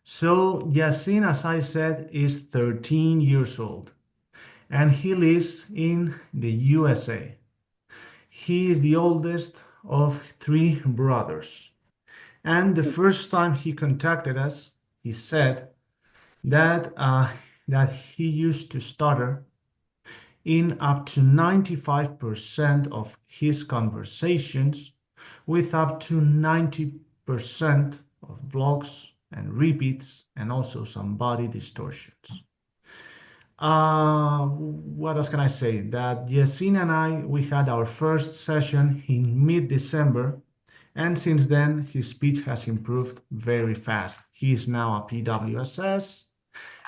So Yasin, as I said, is 13 years old and he lives in the USA. He is the oldest of three brothers. And the first time he contacted us, he said that he used to stutter in up to 95% of his conversations with up to 90% of blocks and repeats and also some body distortions. What else can I say? That Yasin and we had our first session in mid-December, and since then his speech has improved very fast. He is now a PWSS,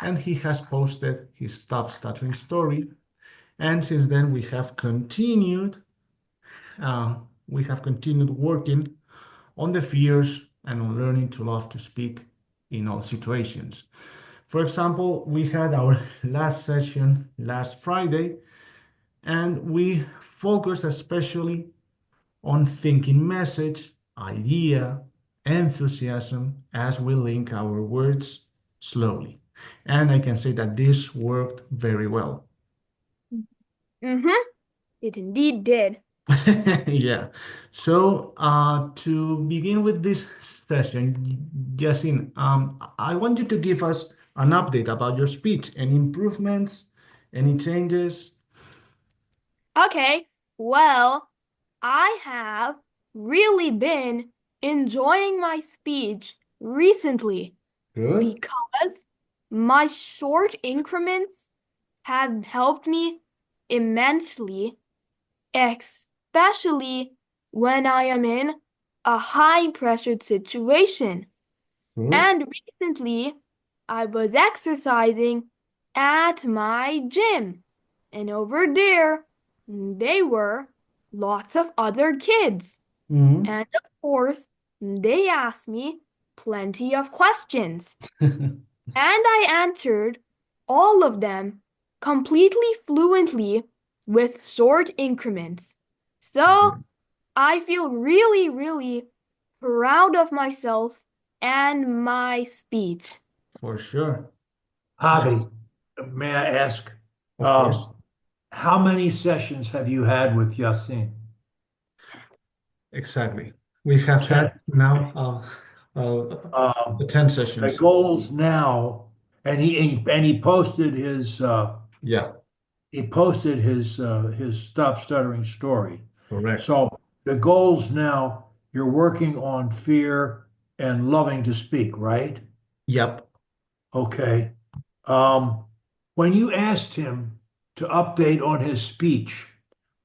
and he has posted his Stop Stuttering story. And since then uh, we have continued working on the fears and on learning to love to speak in all situations. For example, we had our last session last Friday, and we focused especially on thinking message, idea, enthusiasm as we link our words slowly. And I can say that this worked very well. Mm-hmm. It indeed did. Yeah. So to begin with this session, Yasin, I want you to give us an update about your speech, any improvements, any changes. Okay, well, I have really been enjoying my speech recently Good. because my short increments have helped me immensely, especially when I am in a high-pressured situation. Good. And recently, I was exercising at my gym, and over there, they were lots of other kids. Mhm. And of course, they asked me plenty of questions. And I answered all of them completely fluently with short increments. So I feel really, really proud of myself and my speech. For sure. Yes, Javi, may I ask, of course. how many sessions have you had with Yasin? Exactly. We have 10. had now Um, 10 the sessions. goals now, and he posted Yeah, his Stop Stuttering story. correct. So the goals now, you're working on fear and loving to speak, right? Yep. Okay. Um, when you asked him to update on his speech,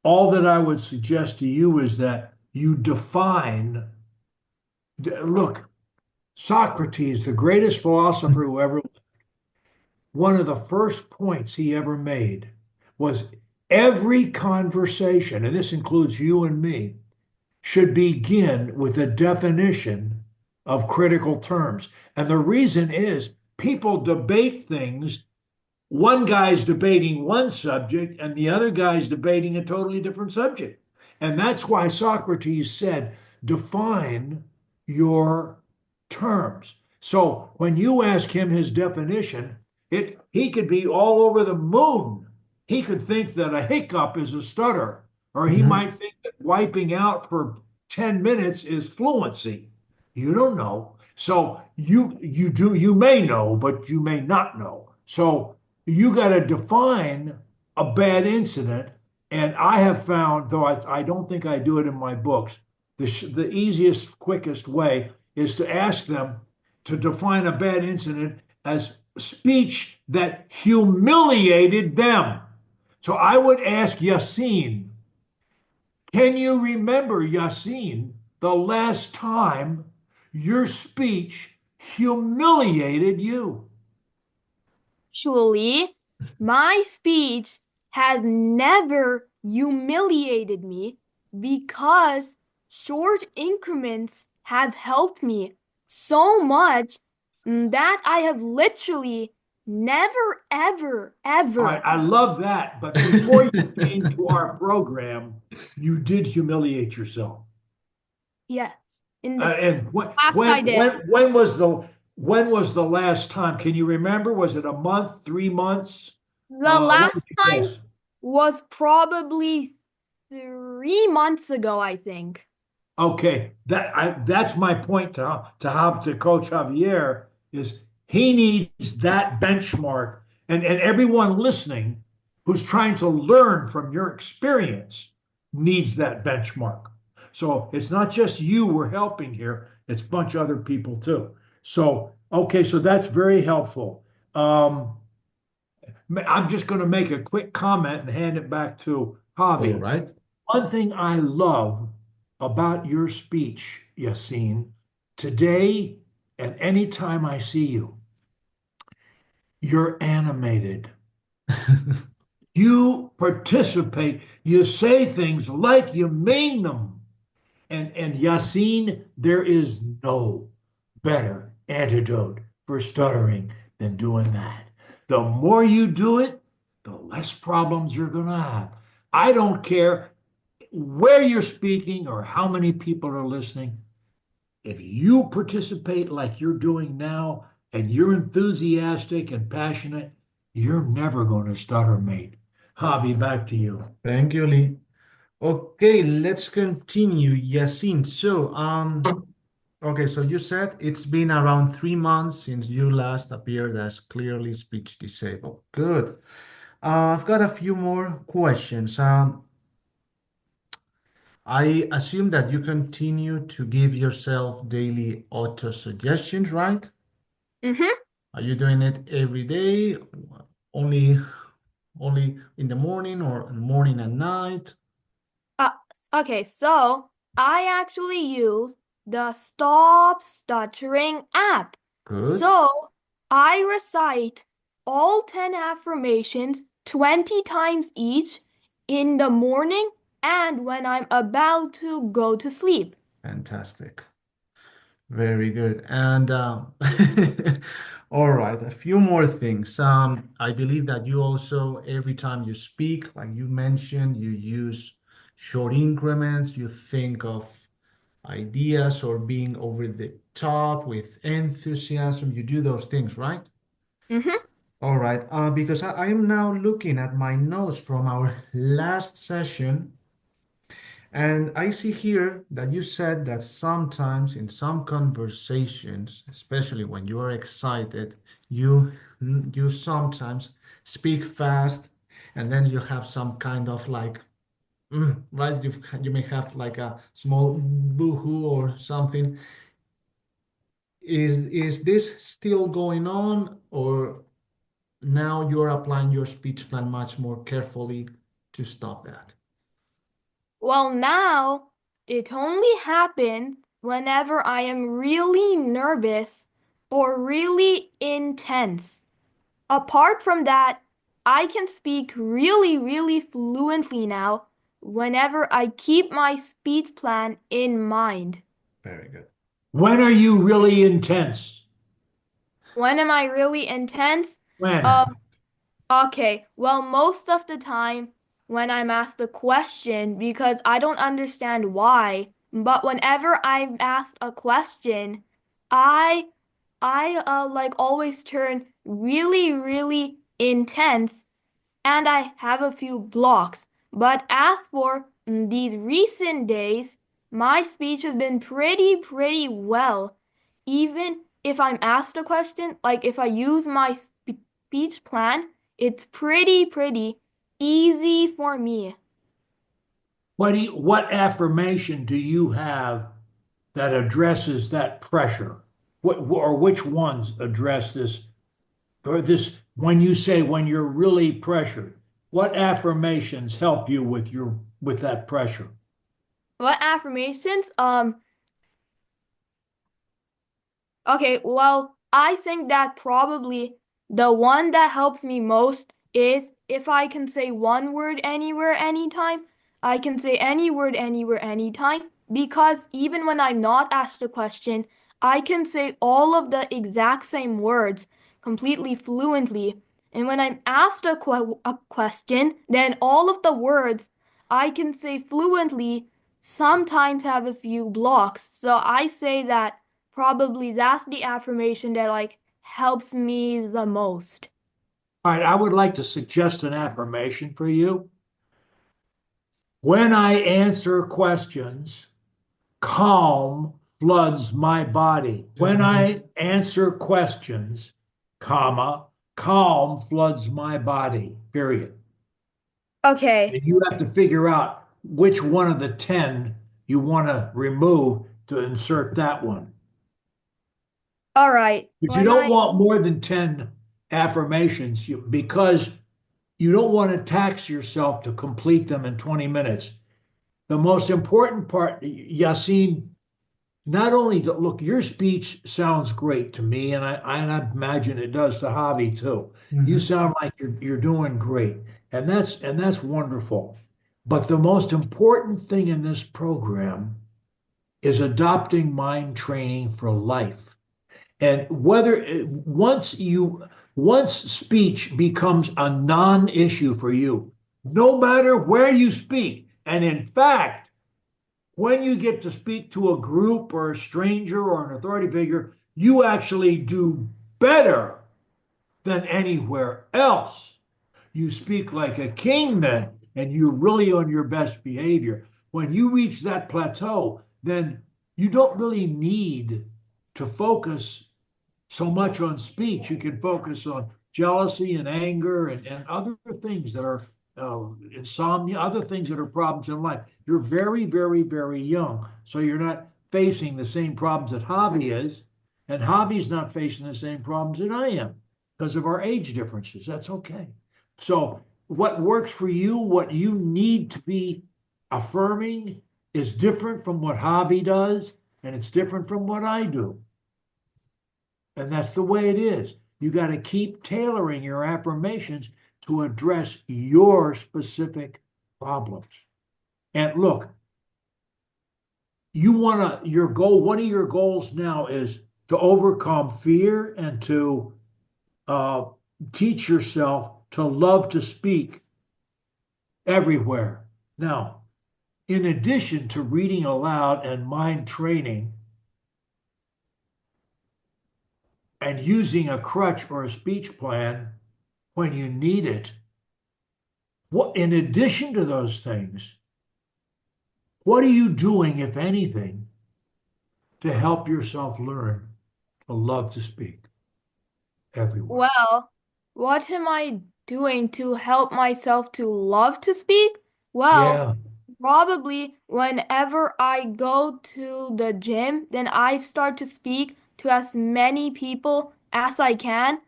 all that I would suggest to you is that you define. Look, Socrates, the greatest philosopher who ever lived, one of the first points he ever made was every conversation, and this includes you and me, should begin with a definition of critical terms. And the reason is people debate things. One guy's debating one subject and the other guy's debating a totally different subject. And that's why Socrates said, define your terms. So when you ask him his definition, he could be all over the moon. He could think that a hiccup is a stutter, or he Mhm. might think that wiping out for 10 minutes is fluency. You don't know. So you may know, but you may not know. So you got to define a bad incident. And I have found, though I don't think I do it in my books, the easiest, quickest way is to ask them to define a bad incident as speech that humiliated them. So I would ask Yasin, can you remember, Yasin, the last time your speech humiliated you? Actually, my speech has never humiliated me because short increments have helped me so much that I have literally never, ever, All right, ever, I love that. But before you came to our program, you did humiliate yourself. yes, in the And past I did. when was the when was the last time? Can you remember? Was it a month, 3 months? The What last would you time guess? was probably 3 months ago, I think. Okay, that's my point to Coach Javier is he needs that benchmark, and everyone listening who's trying to learn from your experience needs that benchmark. So it's not just you we're helping here; it's a bunch of other people too. So okay, so that's very helpful. Um, I'm just going to make a quick comment and hand it back to All Javi. right. One thing I love about your speech, Yasin, today and any time I see you, you're animated. You participate. You say things like you mean them. And Yasin, there is no better antidote for stuttering than doing that. The more you do it, the less problems you're going to have. I don't care where you're speaking or how many people are listening. If you participate like you're doing now and you're enthusiastic and passionate, you're never going to stutter, mate. Javi, back to you. Thank you, Lee. Okay, let's continue, Yasin. Okay, so you said it's been around 3 months since you last appeared as clearly speech disabled. Good. I've got a few more questions. I assume that you continue to give yourself daily auto suggestions, right? Mm-hmm. Are you doing it every day? Only only in the morning or morning and night? Uh, okay, so I actually use the Stop Stuttering app. Good. So I recite all 10 affirmations 20 times each in the morning and when I'm about to go to sleep. Fantastic. Very good. And all right, a few more things. I believe that you also, every time you speak, like you mentioned, you use short increments, you think of ideas or being over the top with enthusiasm. You do those things, right? Mm-hmm. All right, because I am now looking at my notes from our last session. And I see here that you said that sometimes in some conversations, especially when you are excited, you you sometimes speak fast, and then you have some kind of like right, you may have like a small boohoo or something. Is this still going on, or now you're applying your speech plan much more carefully to stop that? Well, now it only happens whenever I am really nervous or really intense. Apart from that, I can speak really, really fluently now whenever I keep my speech plan in mind. Very good. When are you really intense? When am I really intense? When? Um, Okay, well, most of the time when I'm asked a question because I don't understand why, but whenever I'm asked a question, I I like always turn really, really intense and I have a few blocks. But as for these recent days, my speech has been pretty well. Even if I'm asked a question, like if I use my speech plan, it's pretty easy for me. What affirmation do you have that addresses that pressure? Or which ones address this or this when you say when you're really pressured? What affirmations help you with that pressure? What affirmations? Okay, well, I think that probably the one that helps me most is if I can say one word anywhere, anytime. I can say any word anywhere, anytime. Because even when I'm not asked a question, I can say all of the exact same words completely fluently. And when I'm asked a question, then all of the words I can say fluently sometimes have a few blocks. So I say that probably that's the affirmation that like helps me the most. All right, I would like to suggest an affirmation for you. When I answer questions, calm floods my body. This is When my I answer questions, comma, calm floods my body, period. Okay. And you have to figure out which one of the 10 you want to remove to insert that one. All right. But you When don't I want more than 10 affirmations because you don't want to tax yourself to complete them in 20 minutes. The most important part, Yasin, not only to look, your speech sounds great to me, and I imagine it does to Javi too. You Mhm. sound like you're doing great, and that's wonderful. But the most important thing in this program is adopting mind training for life. And whether once speech becomes a non-issue for you, no matter where you speak, and in fact, when you get to speak to a group or a stranger or an authority figure, you actually do better than anywhere else. You speak like a king then, and you're really on your best behavior. When you reach that plateau, then you don't really need to focus so much on speech. You can focus on jealousy and anger and other things that are insomnia, other things that are problems in life. You're very, very, very young. So you're not facing the same problems that Javi is. And Javi's not facing the same problems that I am because of our age differences. That's okay. So, what works for you, what you need to be affirming, is different from what Javi does, and it's different from what I do. And that's the way it is. You got to keep tailoring your affirmations to address your specific problems. And look, your goal, one of your goals now is to overcome fear and to uh, teach yourself to love to speak everywhere. Now, in addition to reading aloud and mind training and using a crutch or a speech plan when you need it, what, in addition to those things, what are you doing, if anything, to help yourself learn to love to speak everywhere? well, what am I doing to help myself to love to speak? Well, Yeah, probably whenever I go to the gym, then I start to speak to as many people as I can,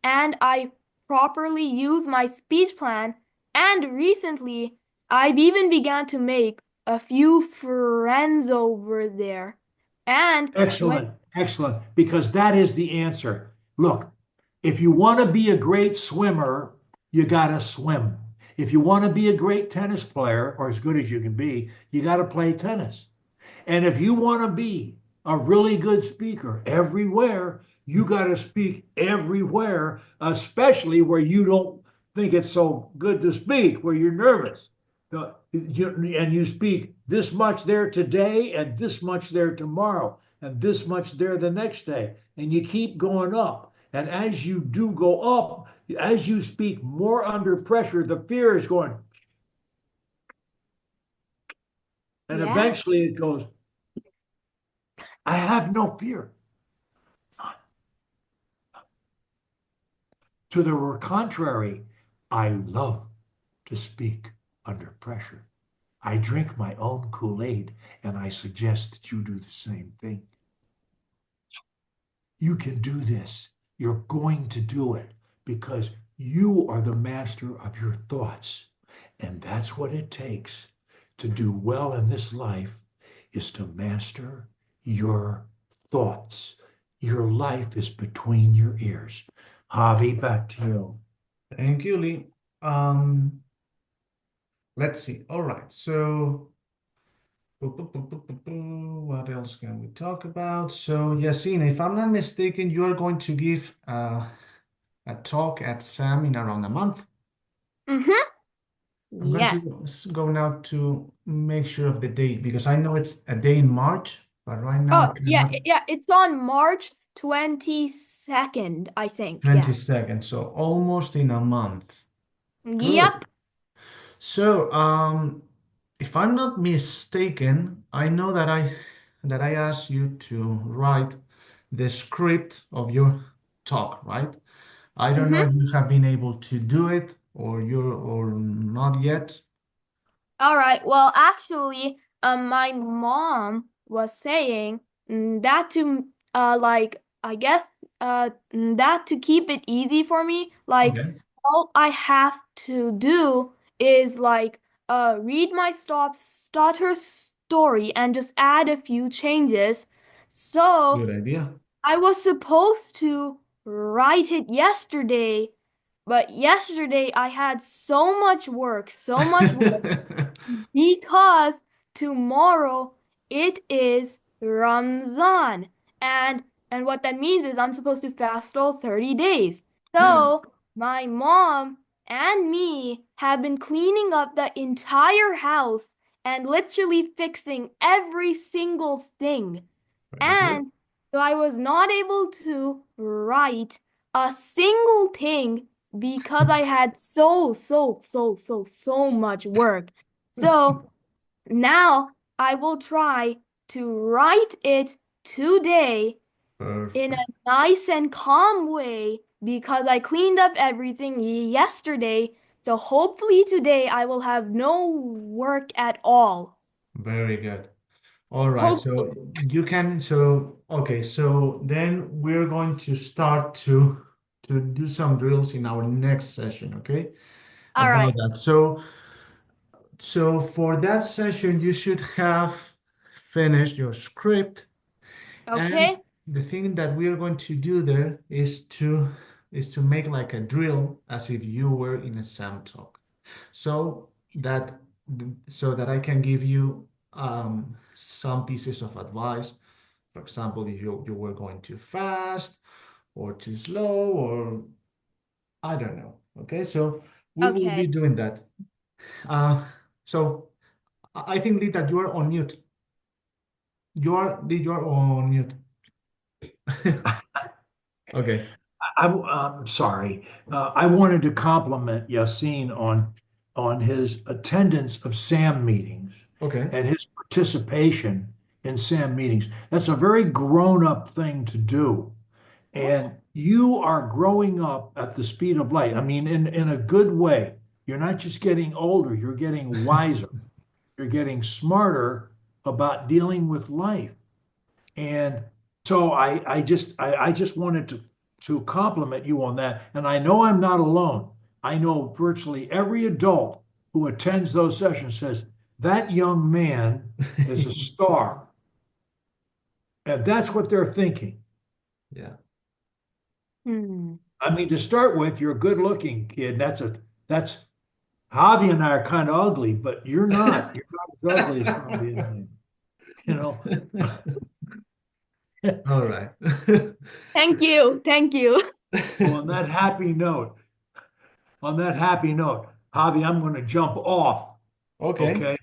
and I properly use my speech plan. And recently, I've even began to make a few friends over there. And when, excellent, excellent, because that is the answer. Look, if you want to be a great swimmer, you got to swim. If you want to be a great tennis player, or as good as you can be, you got to play tennis. And if you want to be a really good speaker everywhere, you got to speak everywhere, especially where you don't think it's so good to speak, where you're nervous. And you speak this much there today, and this much there tomorrow, and this much there the next day. And you keep going up. And as you do go up, as you speak more under pressure, the fear is going, and yeah, eventually it goes, I have no fear. To the contrary, I love to speak under pressure. I drink my own Kool-Aid, and I suggest that you do the same thing. You can do this. You're going to do it because you are the master of your thoughts. And that's what it takes to do well in this life is to master your thoughts. Your life is between your ears. Javi, back to you. Thank you, Lee. Um, let's see. All right. So, what else can we talk about? So, Yasin, if I'm not mistaken, you are going to give a talk at SAM in around a month. mm-hmm, I'm going yes, to go now to make sure of the date because I know it's a day in March. But right now I Oh, yeah, cannot. yeah, it's on March 22nd, I think. Yeah. 22nd, so almost in a month. Good. Yep. So, if I'm not mistaken, I know that I asked you to write the script of your talk, right? I don't know Mm-hmm. if you have been able to do it or not yet. All right. Well, actually, my mom was saying that to like I guess that to keep it easy for me, like Okay. all I have to do is like read my Stutter story and just add a few changes. So Good idea. I was supposed to write it yesterday, but yesterday I had so much work because tomorrow it is Ramzan. And and what that means is I'm supposed to fast all 30 days. So my mom and me have been cleaning up the entire house and literally fixing every single thing. Very good. And so I was not able to write a single thing because I had so much work. So now I will try to write it today in a Perfect. nice and calm way because I cleaned up everything yesterday. So hopefully today I will have no work at all. Very good. All right. So Hopefully. you can, okay, so then we're going to start to do some drills in our next session, okay? All About right. that. So for that session, you should have finished your script. And Okay. the thing that we are going to do there is to make like a drill as if you were in a SAM talk. So that so that I can give you some pieces of advice. For example, if you were going too fast or too slow, or I don't know. Okay, so we will be Okay. doing that. Uh, so I think, Lee, that you are on mute. You are on mute. Okay. I'm sorry. I wanted to compliment Yasin on his attendance of SAM meetings Okay. and his participation in SAM meetings. That's a very grown-up thing to do. And you are growing up at the speed of light. I mean, in a good way. You're not just getting older, you're getting wiser. You're getting smarter about dealing with life. And so I just wanted to compliment you on that. And I know I'm not alone. I know virtually every adult who attends those sessions says that young man is a star. And that's what they're thinking. Yeah. Hmm. I mean, to start with, you're a good looking kid. That's Javi and I are kind of ugly, but you're not. You're not as ugly as Javi and I, you know. All right. Thank you. Thank you. So on that happy note, Javi, I'm going to jump off. Okay. Okay,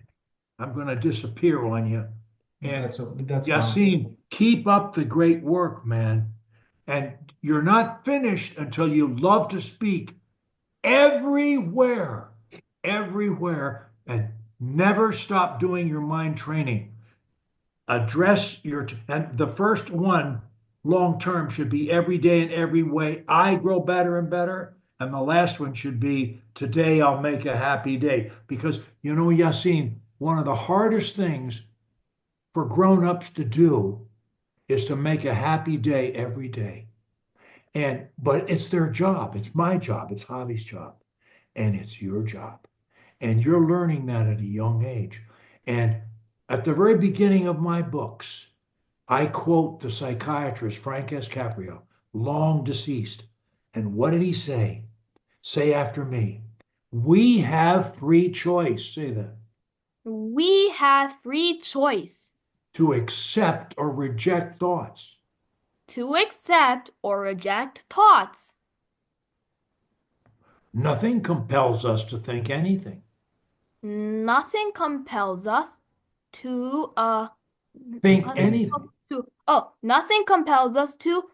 I'm going to disappear on you. And That's fine. Yasin, keep up the great work, man. And you're not finished until you love to speak everywhere, everywhere, and never stop doing your mind training. Address and the first one long term should be every day in every way. I grow better and better. And the last one should be today I'll make a happy day. Because, Yasin, one of the hardest things for grown-ups to do is to make a happy day every day. But it's their job. It's my job. It's Javi's job. And it's your job. And you're learning that at a young age. And at the very beginning of my books, I quote the psychiatrist Frank S. Caprio, long deceased. And what did he say? Say after me. We have free choice, say that, We have free choice to accept or reject thoughts. to accept or reject thoughts. Nothing compels us to think anything. Nothing compels us to Think Nothing anything nothing compels us to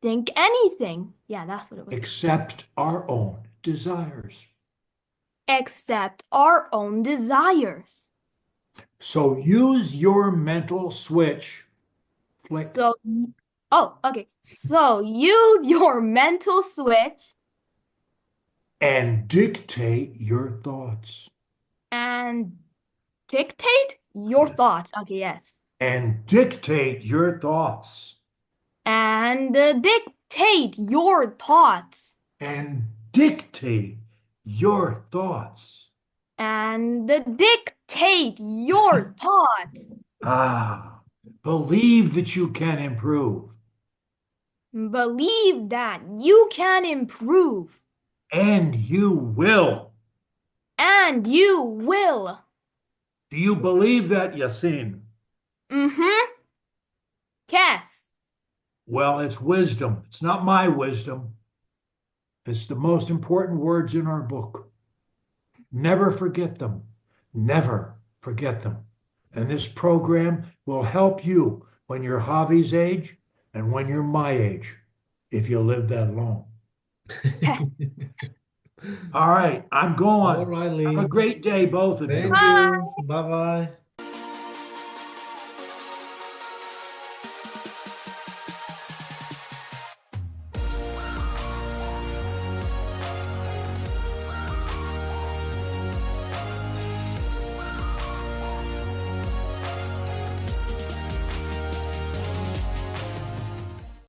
think anything. Yeah, that's what it was. except our own desires. Except our own desires. So use your mental switch. Flick. So, okay. So use your mental switch And dictate your thoughts. and dictate your thoughts. Okay, yes. And dictate your thoughts. And dictate your thoughts. And dictate your thoughts. And dictate your thoughts. Ah, believe that you can improve. Believe that you can improve. And you will. And you will. Do you believe that, Yasin? Mm-hmm. Yes. Well, it's wisdom. It's not my wisdom. It's the most important words in our book. Never forget them. Never forget them. And this program will help you when you're Javi's age and when you're my age, if you live that long. All right, I'm All going. right, Have a Lee. great day, both of you. Thank you. Bye-bye.